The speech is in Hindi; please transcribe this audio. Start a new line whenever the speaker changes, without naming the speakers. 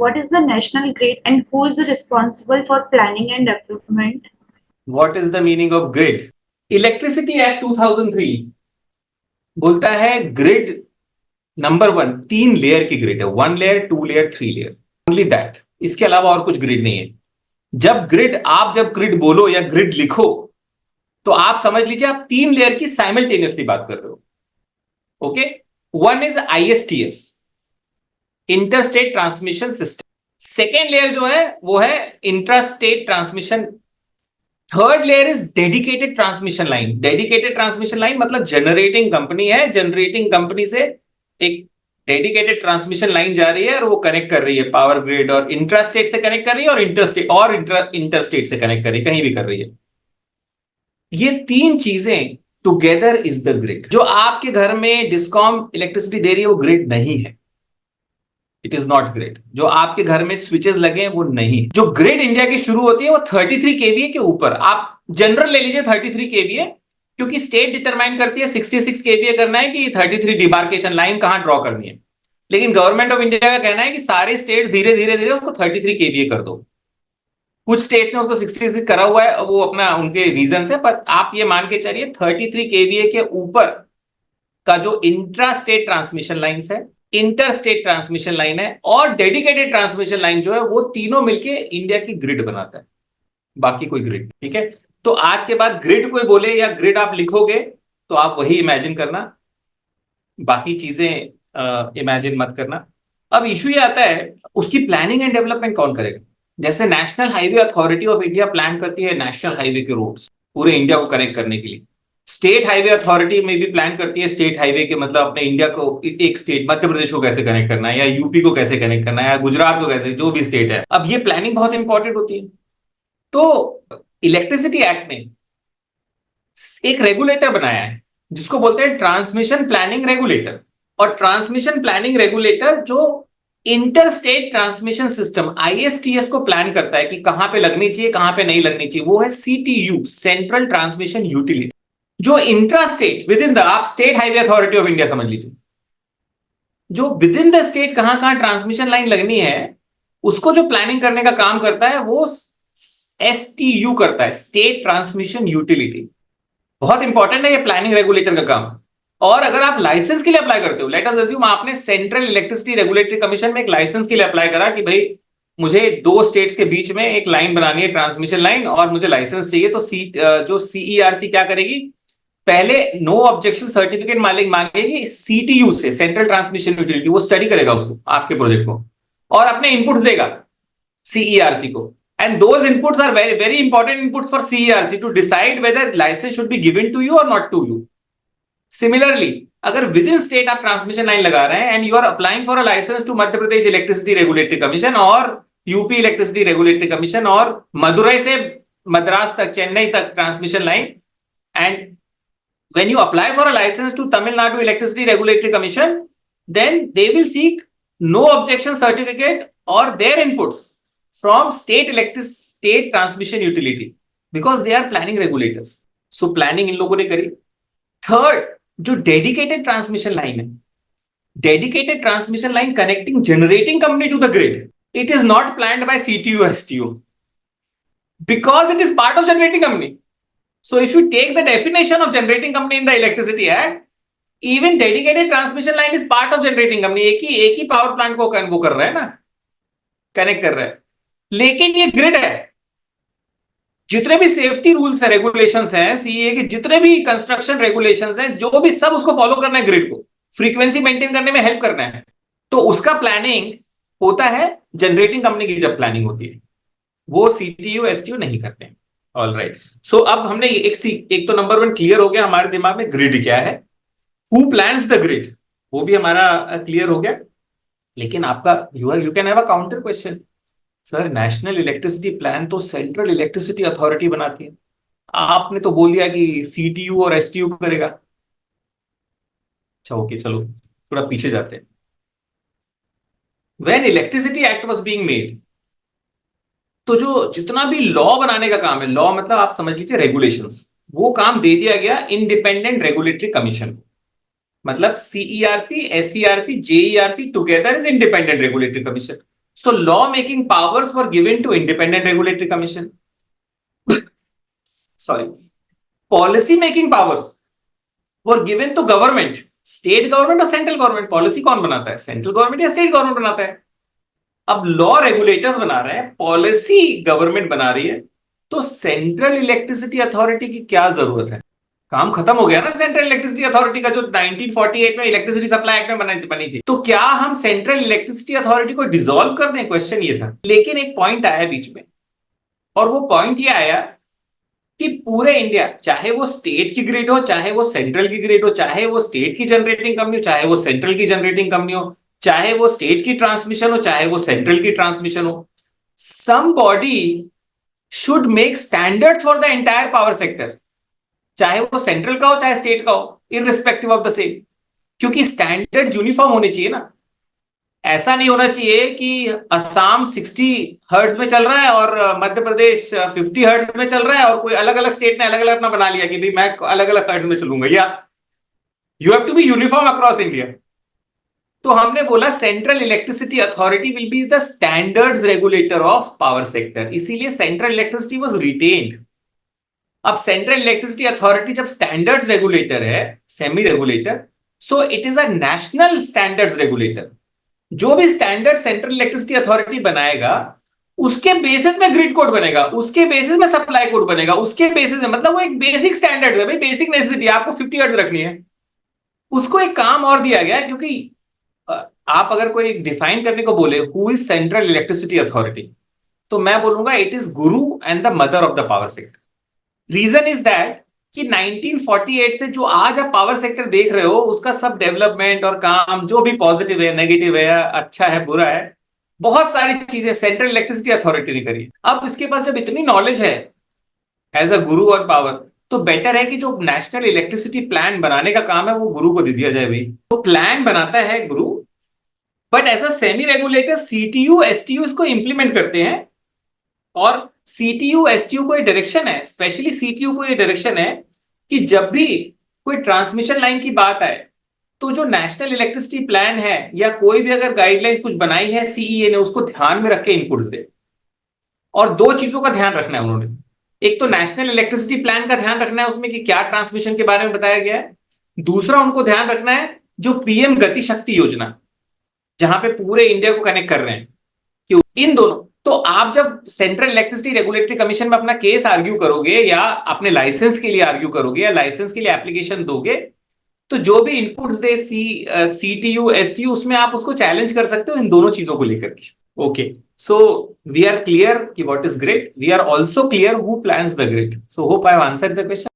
What is the national grid and who is responsible for planning and development?
What is the meaning of grid? Electricity act 2003 बोलता है ग्रिड नंबर 1 3 लेयर की ग्रिड है, 1 layer, 2 layer, 3 layer, only that. इसके अलावा और कुछ ग्रिड नहीं है। जब ग्रिड बोलो या ग्रिड लिखो तो आप समझ लीजिए आप 3 लेयर की साइमल्टेनियसली बात कर रहे हो। Okay, 1 is ISTS, inter state transmission system. Second layer जो है वो है intra state transmission. Third layer is dedicated transmission line. Dedicated transmission line मतलब जनरेटिंग कंपनी है, जनरेटिंग कंपनी से एक डेडिकेटेड ट्रांसमिशन लाइन जा रही है और वो कनेक्ट कर रही है पावर ग्रिड, और इंट्रा स्टेट से कनेक्ट कर रही है और इंटर स्टेट से कनेक्ट कर रही है, कहीं भी कर रही है। ये 3 चीजें टुगेदर इज द ग्रिड। जो आपके घर में डिस्कॉम इलेक्ट्रिसिटी दे रही है वो ग्रिड नहीं है, इट इज नॉट ग्रिड। जो आपके घर में स्विचेस लगे हैं वो नहीं। जो ग्रिड इंडिया की शुरू होती है वो 33 केवीए के ऊपर, आप जनरल ले लीजिए 33 केवीए, क्योंकि स्टेट डिटरमाइन करती है 66 केवीए करना है कि 33 डिमार्केशन लाइन कहां ड्रॉ करनी है। लेकिन गवर्नमेंट ऑफ इंडिया का कहना है कि सारे स्टेट धीरे धीरे धीरे उसको 33 केवीए कर दो। कुछ स्टेट ने उसको 66 करा हुआ है, वो अपना उनके रीजन है, पर आप ये मान के चलिए 33 केवीए के ऊपर का जो इंट्रा स्टेट ट्रांसमिशन लाइन है, इंटर स्टेट ट्रांसमिशन लाइन है और डेडिकेटेड ट्रांसमिशन लाइन जो है, वो तीनों मिलके इंडिया की ग्रिड बनाता है, बाकी कोई ग्रिड। ठीक है, तो आज के बाद ग्रिड कोई बोले या ग्रिड आप लिखोगे तो आप वही इमेजिन करना, बाकी चीजें इमेजिन मत करना। अब इशू ये आता है उसकी प्लानिंग एंड डेवलपमेंट कौन करेगा। जैसे national highway authority of India plan करती है नेशनल हाईवे के रोड्स पूरे इंडिया को कनेक्ट करने के लिए। स्टेट हाईवे अथॉरिटी में भी प्लान करती है स्टेट हाईवे के, मतलब अपने इंडिया को एक स्टेट मध्य प्रदेश को कैसे कनेक्ट करना है, या यूपी को कैसे कनेक्ट करना है, या गुजरात को कैसे, जो भी स्टेट है। अब ये प्लानिंग बहुत इंपॉर्टेंट होती है। तो इलेक्ट्रिसिटी एक्ट ने एक रेगुलेटर बनाया है जिसको बोलते हैं ट्रांसमिशन प्लानिंग रेगुलेटर। और ट्रांसमिशन प्लानिंग रेगुलेटर जो inter state transmission system ISTS को प्लान करता है कि कहां पे लगनी चाहिए कहां पे नहीं लगनी चाहिए, वो है CTU, सेंट्रल ट्रांसमिशन यूटिलिटी। जो intra state within the, आप state highway authority of India समझ लीजिए, जो विद इन द स्टेट कहां कहां ट्रांसमिशन लाइन लगनी है उसको जो प्लानिंग करने का काम करता है वो STU करता है, स्टेट ट्रांसमिशन यूटिलिटी। बहुत इंपॉर्टेंट है ये प्लानिंग रेगुलेटर का काम। और अगर आप लाइसेंस के लिए अप्लाई करते हो, लेट अस अज्यूम आपने सेंट्रल इलेक्ट्रिसिटी रेगुलेटरी कमीशन में एक लाइसेंस के लिए अप्लाई करा कि भाई मुझे 2 स्टेट्स के बीच में एक लाइन बनानी है, ट्रांसमिशन लाइन, और मुझे लाइसेंस चाहिए, तो जो CERC क्या करेगी, पहले नो ऑब्जेक्शन सर्टिफिकेट मांगेगी CTU से, सेंट्रल ट्रांसमिशन यूटिलिटी। वो स्टडी करेगा उसको, आपके प्रोजेक्ट को, और अपने इनपुट देगा CERC को। And those inputs are very, very important inputs for CERC to decide whether license should be given to you or not to you. Similarly, अगर विद इन स्टेट आप ट्रांसमिशन लाइन लगा रहे हैं and you are applying for a license to Madhya Pradesh electricity regulatory commission और यूपी इलेक्ट्रिसिटी रेगुलेटरी कमीशन और मदुरई से मद्रास तक, चेन्नई तक transmission line, and when you apply for a license to Tamil Nadu Electricity Regulatory Commission, then they will seek no objection certificate or their inputs from state transmission utility because they are planning regulators. So planning इन लोगों ने करी। थर्ड, जो डेडिकेटेड ट्रांसमिशन लाइन है, dedicated transmission line connecting generating company to the grid, it is not planned by CTU or STU because it is part of generating company. So if you take the definition of generating company in the Electricity Act, even dedicated transmission line is part of generating company. एक ही पावर प्लांट को वो कर रहा है ना, कनेक्ट कर रहा है। लेकिन ये ग्रिड है, जितने भी सेफ्टी रूल्स है, रेगुलेशंस हैं, CEA के जितने भी कंस्ट्रक्शन रेगुलेशंस हैं, जो भी, सब उसको फॉलो करना है, ग्रिड को फ्रीक्वेंसी मेंटेन करने में हेल्प करना है। तो उसका प्लानिंग होता है जनरेटिंग कंपनी की, जब प्लानिंग होती है, वो CTU STU नहीं करते हैं। ऑल राइट, सो अब हमने एक तो नंबर 1 क्लियर हो गया हमारे दिमाग में ग्रिड क्या है, हु प्लान्स द ग्रिड, वो भी हमारा क्लियर हो गया। लेकिन आपका you can have a counter question, sir national electricity plan तो सेंट्रल इलेक्ट्रिसिटी अथॉरिटी बनाती है, आपने तो बोल दिया कि CTU और STU करेगा। अच्छा ओके, चलो थोड़ा पीछे जाते हैं। When electricity act was being made, तो जो जितना भी लॉ बनाने का काम है, लॉ मतलब आप समझ लीजिए रेगुलेशंस, वो काम दे दिया गया इंडिपेंडेंट रेगुलेटरी कमीशन को। मतलब CERC, SERC, JERC together is independent regulatory commission. So law-making powers were given to independent regulatory commission. Sorry. Policy-making powers were given to government. State government और सेंट्रल गवर्नमेंट. पॉलिसी कौन बनाता है? सेंट्रल गवर्नमेंट या स्टेट गवर्नमेंट बनाता है. अब लॉ रेगुलेटर्स बना रहे हैं, पॉलिसी गवर्नमेंट बना रही है, तो सेंट्रल इलेक्ट्रिसिटी अथॉरिटी की क्या जरूरत है? काम खत्म हो गया ना सेंट्रल इलेक्ट्रिसिटी अथॉरिटी का, जो 1948 में इलेक्ट्रिसिटी सप्लाई एक्ट में बनी थी. तो क्या हम सेंट्रल इलेक्ट्रिसिटी अथॉरिटी को डिसॉल्व कर दें? क्वेश्चन ये था. लेकिन एक पॉइंट आया बीच में, और वो पॉइंट ये आया कि पूरे इंडिया, चाहे वो स्टेट की ग्रिड हो, चाहे वो सेंट्रल की ग्रिड हो, चाहे वो स्टेट की जनरेटिंग कंपनी हो, चाहे वो सेंट्रल की जनरेटिंग कंपनी हो, चाहे वो स्टेट की ट्रांसमिशन हो, चाहे वो सेंट्रल की ट्रांसमिशन हो, somebody should make standards for the entire power sector, चाहे वो सेंट्रल का हो चाहे स्टेट का हो, irrespective of the same. क्योंकि स्टैंडर्ड यूनिफॉर्म होने चाहिए ना. ऐसा नहीं होना चाहिए कि असम 60 हर्ट्ज में चल रहा है और मध्य प्रदेश 50 हर्ट्ज में चल रहा है, और कोई अलग अलग स्टेट ने अलग अलग अपना बना लिया कि भाई मैं अलग अलग हर्ट्ज में चलूंगा. या you have to be uniform across India. तो हमने बोला central electricity authority will be the standards regulator of power sector. इसीलिए सेंट्रल इलेक्ट्रिसिटी वाज रिटेन्ड. अब सेंट्रल इलेक्ट्रिसिटी अथॉरिटी जब स्टैंडर्ड्स रेगुलेटर है, semi regulator, so it is a national standards regulator. जो भी स्टैंडर्ड सेंट्रल इलेक्ट्रिसिटी अथॉरिटी बनाएगा, उसके बेसिस में ग्रिड कोड बनेगा, उसके बेसिस में सप्लाई कोड बनेगा, उसके बेसिस में, मतलब वो एक बेसिक स्टैंडर्ड है भाई, बेसिक नेसेसिटी. आपको 50 हर्ट्ज रखनी है. उसको एक काम और दिया गया, क्योंकि आप अगर कोई डिफाइन करने को बोले who is central electricity authority, तो मैं बोलूंगा it is guru and the mother of the power sector. Reason is that कि 1948 से जो आज आप पावर सेक्टर देख रहे हो, उसका सब डेवलपमेंट और काम, जो भी पॉजिटिव है, नेगेटिव है, अच्छा है, बुरा है, बहुत सारी चीजें सेंट्रल इलेक्ट्रिसिटी अथॉरिटी ने करी. अब इसके पास जब इतनी नॉलेज है एज अ गुरु और पावर, तो बेटर है कि जो नेशनल इलेक्ट्रिसिटी प्लान बनाने का काम है वो गुरु को दे दिया जाए. भाई तो प्लान बनाता है गुरु, but as a semi regulator CTU STU इसको इंप्लीमेंट करते हैं. और सीटीयू एसटीयू को ये डायरेक्शन है, स्पेशली सीटीयू को ये डायरेक्शन है कि जब भी कोई ट्रांसमिशन लाइन की बात आए, तो जो नेशनल इलेक्ट्रिसिटी प्लान है या कोई भी अगर गाइडलाइंस कुछ बनाई है सीईए ने, उसको ध्यान में रख के इनपुट्स दे. और दो चीजों का ध्यान रखना है उन्होंने. एक तो नेशनल इलेक्ट्रिसिटी प्लान का ध्यान रखना है उसमें कि क्या ट्रांसमिशन के बारे में बताया गया है. दूसरा उनको ध्यान रखना है जो पीएम गति शक्ति योजना, जहां पे पूरे इंडिया को कनेक्ट कर रहे हैं, कि इन दोनों. तो आप जब सेंट्रल इलेक्ट्रिसिटी रेगुलेटरी कमीशन में अपना केस आर्ग्यू करोगे, या अपने लाइसेंस के लिए आर्ग्यू करोगे, या लाइसेंस के लिए एप्लीकेशन दोगे, तो जो भी इनपुट्स दे सीटीयू एसटीयू, उसमें आप उसको चैलेंज कर सकते हो इन दोनों चीजों को लेकर के. Okay, so we are clear कि what is grid. We are also clear who plans the grid. So hope I have answered the question.